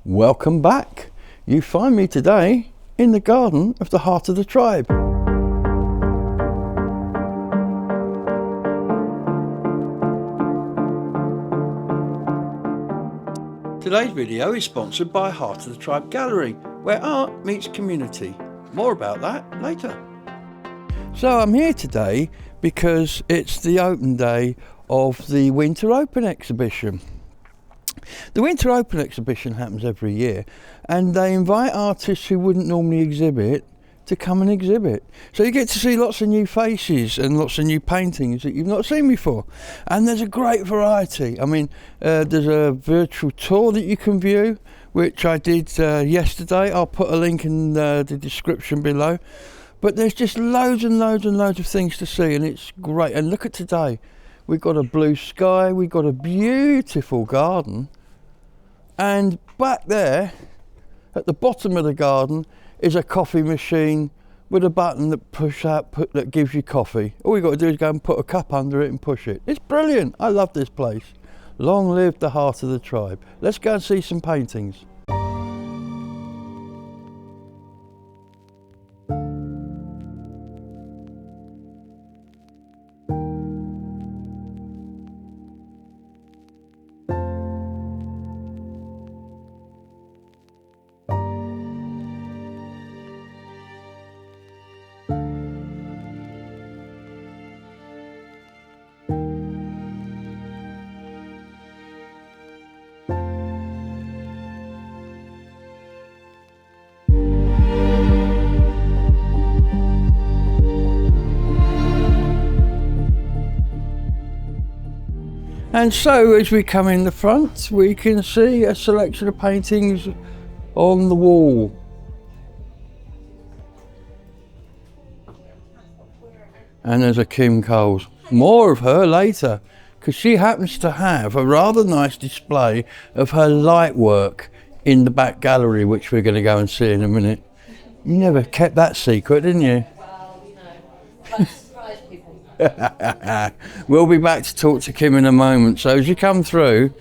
Welcome back. You find me today in the garden of the Heart of the Tribe. Today's video is sponsored by Heart of the Tribe Gallery, where art meets community. More about that later. So I'm here today because it's the open day of the Winter Open exhibition. The Winter Open exhibition happens every year, and they invite artists who wouldn't normally exhibit to come and exhibit. So you get to see lots of new faces and lots of new paintings that you've not seen before. And there's a great variety. I mean, there's a virtual tour that you can view, which I did yesterday. I'll put a link in the description below. But there's just loads and loads and loads of things to see, and it's great. And look at today. We've got a blue sky, we've got a beautiful garden, and back there at the bottom of the garden is a coffee machine with a button that that gives you coffee. All you've got to do is go and put a cup under it and push it. It's brilliant. I love this place. Long live the Heart of the Tribe. Let's go and see some paintings. And so as we come in the front, we can see a selection of paintings on the wall. And there's a Kim Coles. More of her later, because she happens to have a rather nice display of her light work in the back gallery, which we're going to go and see in a minute. You never kept that secret, didn't you? Well, you know, but surprise people. We'll be back to talk to Kim in a moment. So as you come through,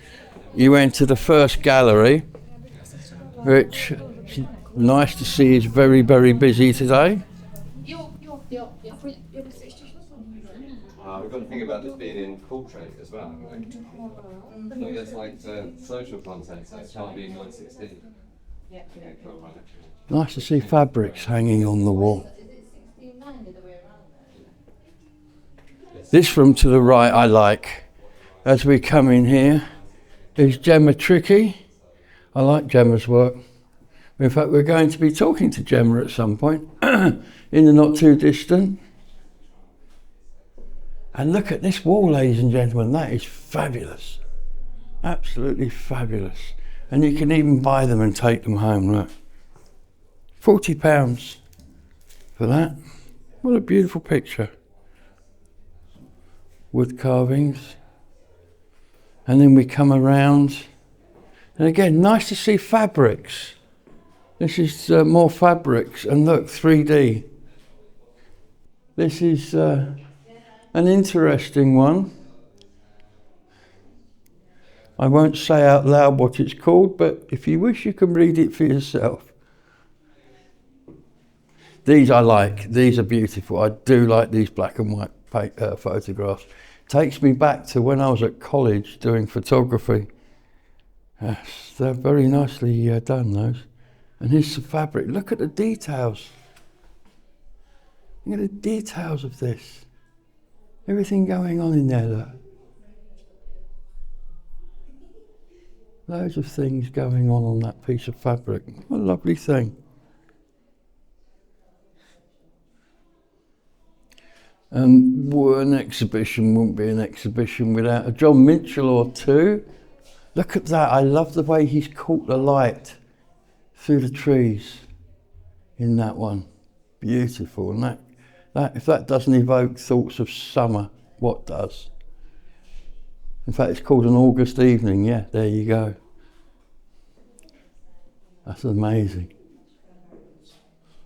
you enter the first gallery, which nice to see is very, very busy today. We've got to think about this being in portrait as well, haven't we? Look, it's like social content, so it can't be 916. Yeah. Nice to see fabrics hanging on the wall. This from to the right I like. As we come in here is Gemma Trickey. I like Gemma's work. In fact, we're going to be talking to Gemma at some point in the not too distant. And look at this wall, ladies and gentlemen, that is fabulous. Absolutely fabulous. And you can even buy them and take them home, look. £40 for that. What a beautiful picture. Wood carvings. And then we come around. And again, nice to see fabrics. This is more fabrics. And look, 3D. This is an interesting one. I won't say out loud what it's called, but if you wish, you can read it for yourself. These I like. These are beautiful. I do like these black and white photographs. Takes me back to when I was at college doing photography. Yes, they're very nicely done, those. And here's some fabric. Look at the details. Look at the details of this. Everything going on in there, look. Loads of things going on that piece of fabric. What a lovely thing. An exhibition wouldn't be an exhibition without a John Mitchell or two. Look at that. I love the way he's caught the light through the trees in that one. Beautiful. And that if that doesn't evoke thoughts of summer, what does? In fact, it's called An August Evening. Yeah, there you go. That's amazing.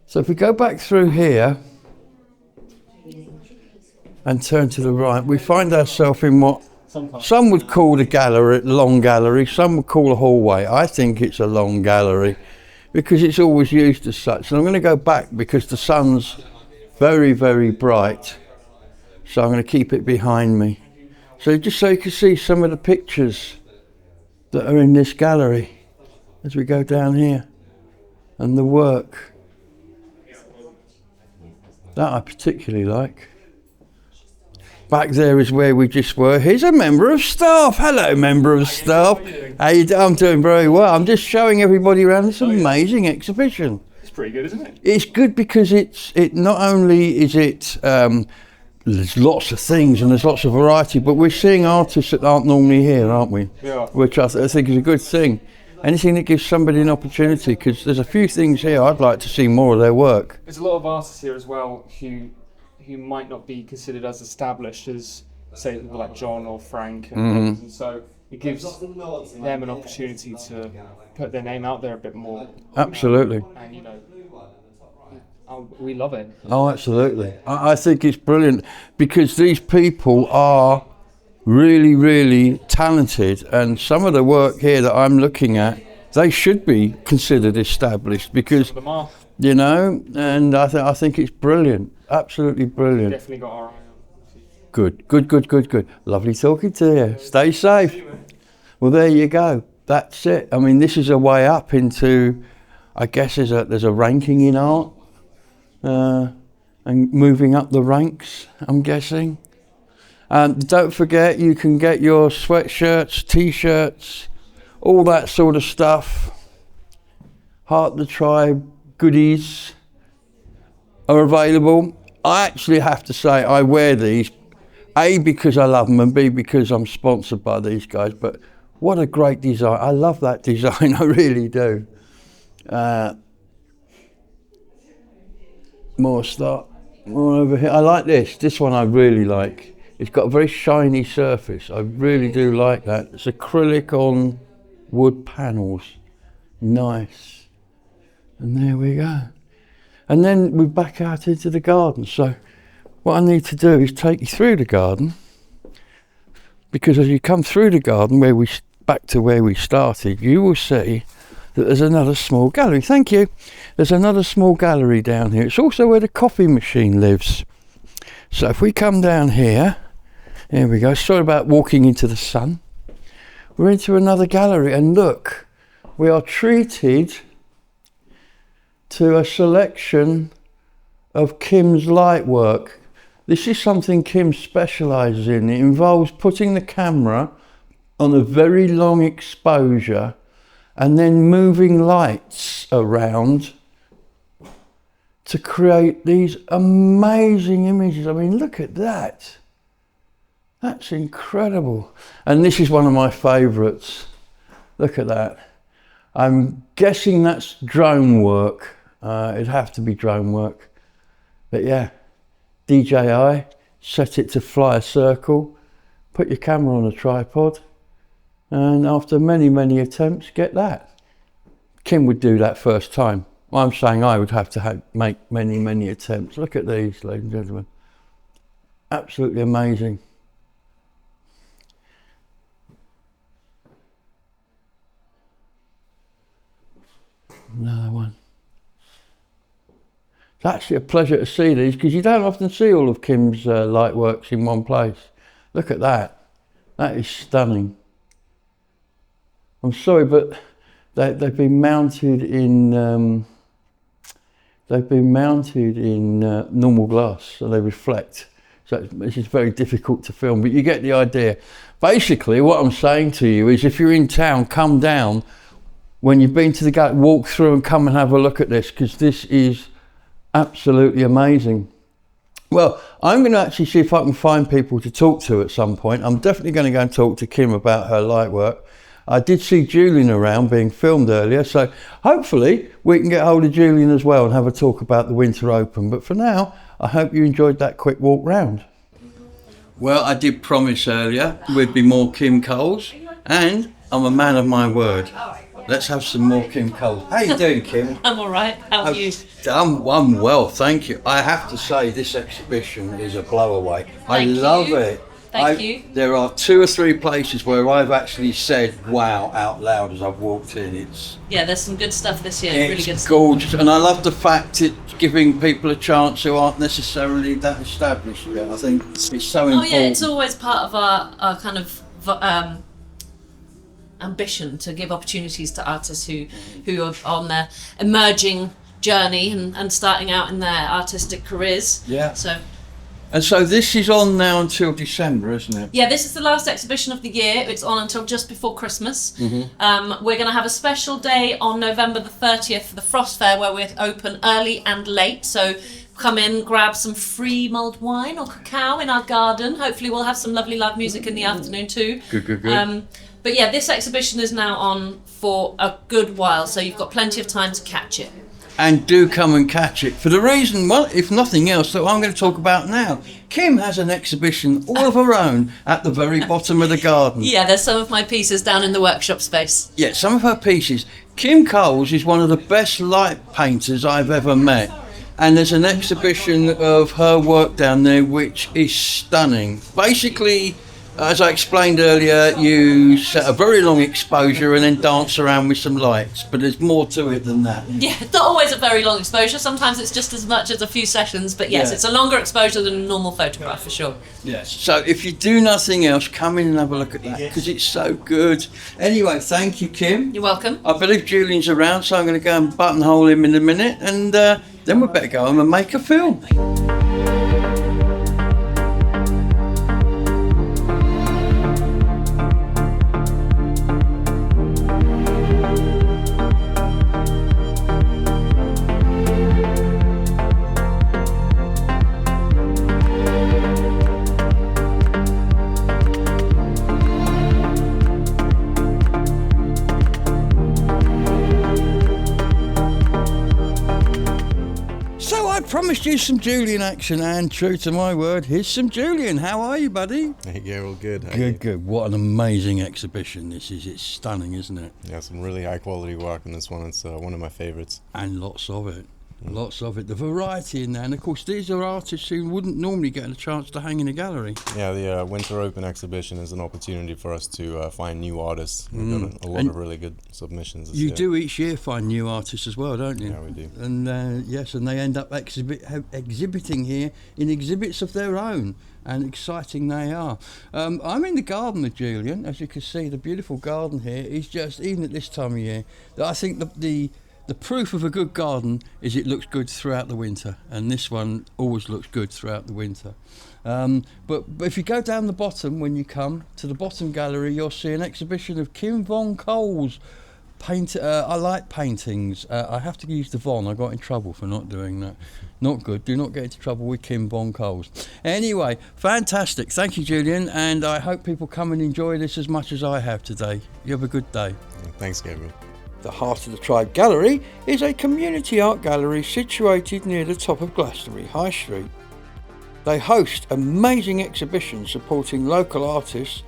So if we go back through here and turn to the right, we find ourselves in what Some would call the gallery long gallery, some would call a hallway. I think it's a long gallery because it's always used as such. And I'm going to go back because the sun's very, very bright. So I'm going to keep it behind me. So just so you can see some of the pictures that are in this gallery as we go down here, and the work that I particularly like. Back there is where we just were. Here's a member of staff. Hello, member of staff. How you doing? I'm doing very well. I'm just showing everybody around this amazing exhibition. It's pretty good, isn't it? It's good because it not only is it there's lots of things and there's lots of variety, but we're seeing artists that aren't normally here, aren't we? Yeah. Which I think is a good thing. Anything that gives somebody an opportunity, because there's a few things here I'd like to see more of their work. There's a lot of artists here as well who might not be considered as established as, say, people like John or Frank, and so it gives them an opportunity to put their name out there a bit more. Absolutely. And we love it. Oh, absolutely. I think it's brilliant because these people are really, really talented, and some of the work here that I'm looking at, they should be considered established because, you know, and I think it's brilliant. Absolutely brilliant. Definitely got our eye on. Good. Lovely talking to you. Stay safe. Well, there you go. That's it. I mean, this is a way up into, I guess there's a ranking in art, and moving up the ranks, I'm guessing. Don't forget, you can get your sweatshirts, t-shirts, all that sort of stuff. Heart of the Tribe goodies are available. I actually have to say I wear these, A, because I love them, and B, because I'm sponsored by these guys. But what a great design. I love that design, I really do. More over here. I like this. This one I really like. It's got a very shiny surface. I really do like that. It's acrylic on wood panels. Nice. And there we go. And then we're back out into the garden. So what I need to do is take you through the garden, because as you come through the garden, back to where we started, you will see that there's another small gallery. Thank you. There's another small gallery down here. It's also where the coffee machine lives. So if we come down here we go. Sorry about walking into the sun. We're into another gallery, and look, we are treated to a selection of Kim's light work. This is something Kim specialises in. It involves putting the camera on a very long exposure and then moving lights around to create these amazing images. I mean, look at that. That's incredible. And this is one of my favourites. Look at that. I'm guessing that's drone work. It'd have to be drone work. But yeah, DJI, set it to fly a circle, put your camera on a tripod, and after many, many attempts, get that. Kim would do that first time. I'm saying I would have to make many, many attempts. Look at these, ladies and gentlemen. Absolutely amazing. Another one. It's actually a pleasure to see these, because you don't often see all of Kim's light works in one place. Look at that. That is stunning. I'm sorry, but they've been mounted in normal glass, so they reflect. So this is very difficult to film, but you get the idea. Basically, what I'm saying to you is, if you're in town, come down. When you've been to the gallery, walk through and come and have a look at this, because this is absolutely amazing. Well, I'm going to actually see if I can find people to talk to at some point. I'm definitely going to go and talk to Kim about her light work. I did see Julian around being filmed earlier, so hopefully we can get hold of Julian as well and have a talk about the Winter Open. But for now, I hope you enjoyed that quick walk round. Well, I did promise earlier we'd be more Kim Coles, and I'm a man of my word. Let's have some more Kim Coles. How you doing, Kim? I'm all right. How are you? I'm well, thank you. I have to say, this exhibition is a blow away. I love it. Thank you. There are 2 or 3 places where I've actually said "wow" out loud as I've walked in. Yeah, there's some good stuff this year. Really good It's stuff. gorgeous, and I love the fact it's giving people a chance who aren't necessarily that established yet. I think it's so Oh important. yeah, it's always part of our kind of ambition to give opportunities to artists who are on their emerging journey and starting out in their artistic careers. Yeah. So So this is on now until December, isn't it? yeah, this is the last exhibition of the year. It's on until just before Christmas. Mm-hmm. We're going to have a special day on November the 30th for the Frost Fair where we're open early and late. So come in, grab some free mulled wine or cacao in our garden. Hopefully we'll have some lovely live music in the afternoon too. Good. But yeah, this exhibition is now on for a good while, so you've got plenty of time to catch it. And do come and catch it for the reason, well, if nothing else, that I'm going to talk about now. Kim has an exhibition all of her own at the very bottom of the garden. Yeah, there's some of my pieces down in the workshop space. Yeah, some of her pieces. Kim Coles is one of the best light painters I've ever met. And there's an exhibition of her work down there which is stunning. Basically, as I explained earlier, you set a very long exposure and then dance around with some lights. But there's more to it than that. Yeah, not always a very long exposure. Sometimes it's just as much as a few sessions. But yes, Yeah. it's a longer exposure than a normal photograph for sure. Yes. So if you do nothing else, come in and have a look at that because it's so good. Anyway, thank you, Kim. You're welcome. I believe Julian's around, so I'm going to go and buttonhole him in a minute, and then we better go home and make a film. So I promised you some Julian action, and true to my word, here's some Julian. How are you, buddy? Hey, Gabriel, good. How are you? Good. What an amazing exhibition this is. It's stunning, isn't it? Yeah, some really high quality work in this one. It's one of my favorites. And lots of it. Lots of it. The variety in there. And of course, these are artists who wouldn't normally get a chance to hang in a gallery. Yeah, the Winter Open exhibition is an opportunity for us to find new artists. We've got a lot And of really good submissions this You year. do each year find new artists as well, don't you? Yeah, we do. And yes, and they end up exhibiting here in exhibits of their own. And exciting they are. I'm in the garden with Julian. As you can see, the beautiful garden here is just, even at this time of year, I think the proof of a good garden is it looks good throughout the winter, and this one always looks good throughout the winter. But if you go down the bottom, when you come to the bottom gallery, you'll see an exhibition of Kim von Coles I like paintings. I have to use the Von. I got in trouble for not doing that. Not good. Do not get into trouble with Kim von Coles. Anyway, fantastic. Thank you, Julian, and I hope people come and enjoy this as much as I have today. You have a good day. Thanks, Gabriel. The Heart of the Tribe Gallery is a community art gallery situated near the top of Glastonbury High Street. They host amazing exhibitions supporting local artists,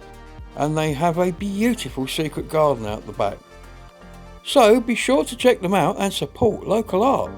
and they have a beautiful secret garden out the back. So be sure to check them out and support local art.